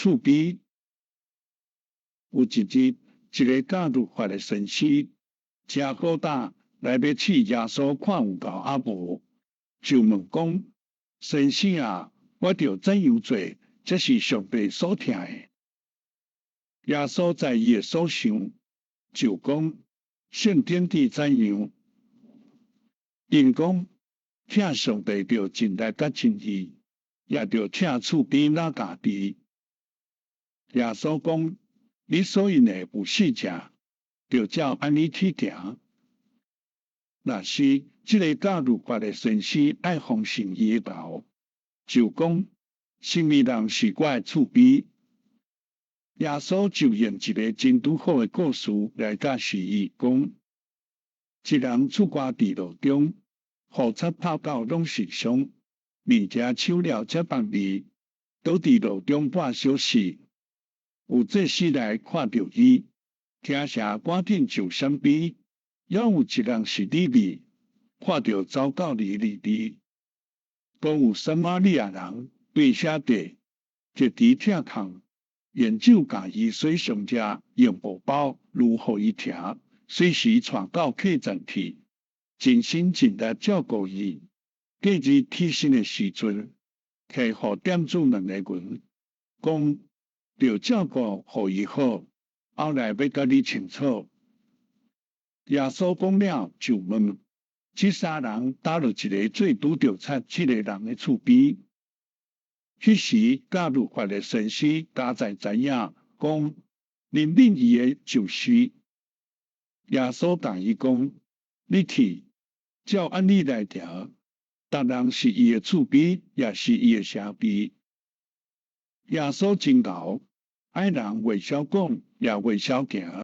厝边有一日，一个教律法的先生，真好胆来要试耶稣看有够啊无，就问讲：先生啊，我着怎样做，才是上帝所听的？耶稣在伊的所想，就讲：圣典里怎样？因讲，请上帝着真力甲真意，也着请厝边那家己。耶稣讲：你所用的有四只，着照安尼去行。若是这个教律法的先生爱奉承伊的头，就讲：什么人是我的厝边？耶稣就用一个真拄好的故事来解释伊，讲：一人出外伫路中，雨擦泡到拢是伤，而且手了才放离，倒伫路中半小时。有这时来看到伊，听声赶紧就闪避。也有一人是利未，看到走到离地，讲有撒玛利亚人对写地，一直疼痛，研究甲伊水上者用布包如何伊听，随时传到客栈去，尽心尽力照顾伊。隔日起身的时阵，客户店主两个人讲，着照顾互伊好，后来要甲你清楚。耶稣讲了，就问：这三人倒落一个最拄着擦这个人的厝边？迄时教律法的先生加在知影，讲认定伊的就是。耶稣同伊讲：你去，照安尼来调，逐人是伊的厝边，也是伊的城边。耶稣真牛，爱人袂晓讲，也袂晓行。